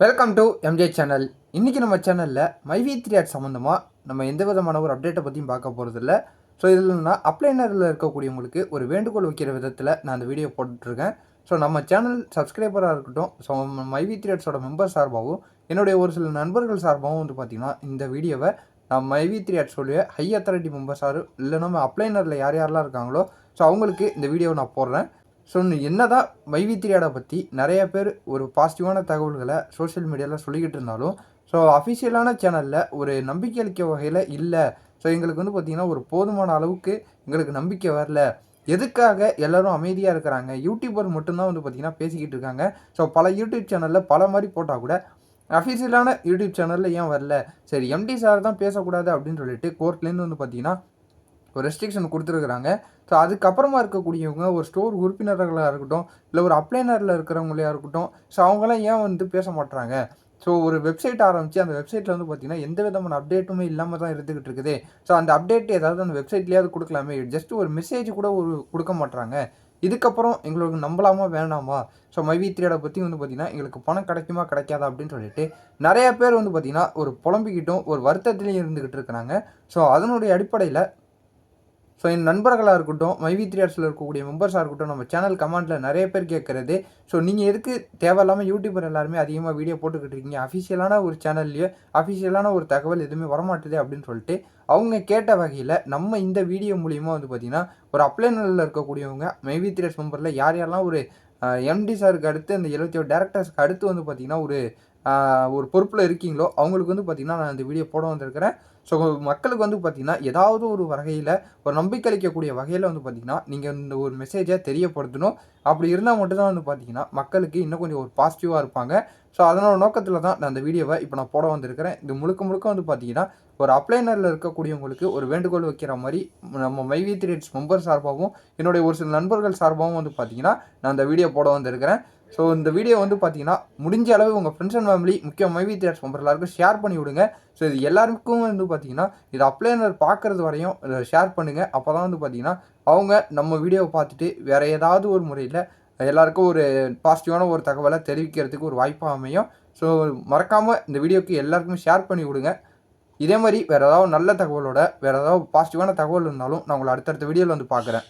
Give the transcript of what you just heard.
Welcome to MJ channel. இன்றைக்கி நம்ம சேனலில் மைவி3 ஆட் சம்மந்தமாக நம்ம எந்த விதமான ஒரு அப்டேட்டை பற்றியும் பார்க்க போகிறதில்ல. ஸோ இதில் நான் அப்ளைனரில் இருக்கக்கூடியவங்களுக்கு ஒரு வேண்டுகோள் வைக்கிற விதத்தில் நான் அந்த வீடியோ போட்டுட்ருக்கேன். ஸோ நம்ம சேனல் சப்ஸ்கிரைபராக இருக்கட்டும், ஸோ மைவி3 ஆட்ஸோட மெம்பர் சார்பாகவும் என்னுடைய ஒரு சில நண்பர்கள் சார்பாகவும் வந்து பார்த்திங்கன்னா இந்த வீடியோவை நான் மைவி3 ஆட்ஸோடைய ஹை அத்தாரிட்டி மெம்பர்ஸாரு இல்லைன்னா நம்ம அப்ளைனரில் யார் யாரெல்லாம் இருக்காங்களோ ஸோ அவங்களுக்கு இந்த வீடியோவை நான் போடுறேன். ஸோ என்னதான் மைவி3 ஆடை பற்றி நிறைய பேர் ஒரு பாசிட்டிவான தகவல்களை சோஷியல் மீடியாவில் சொல்லிக்கிட்டு இருந்தாலும் ஸோ அஃபிஷியலான சேனலில் ஒரு நம்பிக்கை அளிக்க வகையில் இல்லை. ஸோ எங்களுக்கு வந்து பார்த்திங்கன்னா ஒரு போதுமான அளவுக்கு எங்களுக்கு நம்பிக்கை வரல. எதுக்காக எல்லோரும் அமைதியாக இருக்கிறாங்க? யூடியூபர் மட்டும்தான் வந்து பார்த்திங்கன்னா பேசிக்கிட்டு இருக்காங்க. ஸோ பல யூடியூப் சேனலில் பல மாதிரி போட்டால் கூட அஃபிஷியலான யூடியூப் சேனலில் ஏன் வரல? சரி, எம்டி சார் தான் பேசக்கூடாது அப்படின்னு சொல்லிட்டு கோர்ட்லேருந்து வந்து பார்த்திங்கன்னா ஒரு ரெஸ்ட்ரிக்ஷன் கொடுத்துருக்குறாங்க. ஸோ அதுக்கப்புறமா இருக்கக்கூடியவங்க ஒரு ஸ்டோர் உறுப்பினர்களாக இருக்கட்டும், இல்லை ஒரு அப்ளைனரில் இருக்கிறவங்களையாக இருக்கட்டும், ஸோ அவங்களாம் ஏன் வந்து பேச மாட்டுறாங்க? ஸோ ஒரு வெப்சைட் ஆரம்பித்து அந்த வெப்சைட்டில் வந்து பார்த்திங்கன்னா எந்த விதமான அப்டேட்டுமே இல்லாமல் தான் இருந்துக்கிட்டு இருக்குது. ஸோ அந்த அப்டேட் ஏதாவது அந்த வெப்சைட்லேயாவது கொடுக்கலாமே, ஜஸ்ட் ஒரு மெசேஜ் கூட கொடுக்க மாட்டுறாங்க. இதுக்கப்புறம் எங்களுக்கு நம்பலாமா வேணாமா? ஸோ மைவி3 ஆடை பற்றி வந்து பார்த்திங்கன்னா எங்களுக்கு பணம் கிடைக்குமா கிடைக்காதா அப்படின்னு சொல்லிட்டு நிறைய பேர் வந்து பார்த்திங்கன்னா ஒரு புலம்பிக்கிட்டும் ஒரு வருத்தத்திலையும் இருந்துக்கிட்டு இருக்கிறாங்க. ஸோ அதனுடைய அடிப்படையில் ஸோ என் நண்பர்களாக இருக்கட்டும், மைவி3 ஆட்ஸில் இருக்கக்கூடிய மெம்பர்ஸாக இருக்கட்டும், நம்ம சேனல் கமெண்ட்டில் நிறைய பேர் கேட்குறது, ஸோ நீங்கள் எதுக்கு தேவையில்லாமல் யூடியூபர் எல்லாருமே அதிகமாக வீடியோ போட்டுக்கிட்டு இருக்கீங்க, அஃபிஷியலான ஒரு சேனல்லையோ அஃபிஷியலான ஒரு தகவல் எதுவுமே வரமாட்டுது அப்படின்னு சொல்லிட்டு அவங்க கேட்ட வகையில் நம்ம இந்த வீடியோ மூலிமா வந்து பார்த்திங்கன்னா ஒரு அப்ளைனரில் இருக்கக்கூடியவங்க மைவி3 ஆட்ஸ் மெம்பரில் யார் யாரெல்லாம் ஒரு எம்டி சாருக்கு அடுத்து அந்த 77 டேரக்டர்ஸ்க்கு அடுத்து வந்து பார்த்திங்கன்னா ஒரு பொறுப்பில் இருக்கீங்களோ அவங்களுக்கு வந்து பார்த்திங்கன்னா நான் இந்த வீடியோ போட வந்திருக்கிறேன். ஸோ மக்களுக்கு வந்து பார்த்திங்கன்னா ஏதாவது ஒரு வகையில் ஒரு நம்பிக்கை அளிக்கக்கூடிய வகையில் வந்து பார்த்திங்கன்னா நீங்கள் இந்த ஒரு மெசேஜை தெரியப்படுத்தணும். அப்படி இருந்தால் மட்டும்தான் வந்து பார்த்திங்கன்னா மக்களுக்கு இன்னும் கொஞ்சம் ஒரு பாசிட்டிவாக இருப்பாங்க. ஸோ அதனோட நோக்கத்தில் தான் நான் அந்த வீடியோவை இப்போ நான் போட வந்திருக்கிறேன். இது முழுக்க வந்து பார்த்திங்கன்னா ஒரு அப்ளைனரில் இருக்கக்கூடியவங்களுக்கு ஒரு வேண்டுகோள் வைக்கிற மாதிரி நம்ம மைவி3 ஆட்ஸ் மெம்பர் சார்பாகவும் என்னுடைய ஒரு சில நண்பர்கள் சார்பாகவும் வந்து பார்த்திங்கன்னா நான் அந்த வீடியோ போட வந்திருக்கிறேன். ஸோ இந்த வீடியோ வந்து பார்த்திங்கன்னா முடிஞ்ச அளவு உங்கள் ஃப்ரெண்ட்ஸ் அண்ட் ஃபேமிலி முக்கியம் மைவி3 ஆட்ஸ் மெம்பர் எல்லாருக்கும் ஷேர் பண்ணி விடுங்க. ஸோ இது எல்லாருக்கும் வந்து பார்த்திங்கன்னா இது அப்ளைனர் பார்க்குறது வரையும் ஷேர் பண்ணுங்கள். அப்போ தான் வந்து பார்த்திங்கன்னா அவங்க நம்ம வீடியோவை பார்த்துட்டு வேறு ஏதாவது ஒரு முறையில் எல்லாருக்கும் ஒரு பாசிட்டிவான ஒரு தகவலை தெரிவிக்கிறதுக்கு ஒரு வாய்ப்பாக அமையும். ஸோ மறக்காமல் இந்த வீடியோக்கு எல்லாருக்குமே ஷேர் பண்ணி விடுங்க. இதே மாதிரி வேறு ஏதாவது நல்ல தகவலோட வேறு ஏதாவது பாசிட்டிவான தகவல் இருந்தாலும் நான் உங்களை அடுத்தடுத்த வீடியோவில் வந்து பார்க்குறேன்.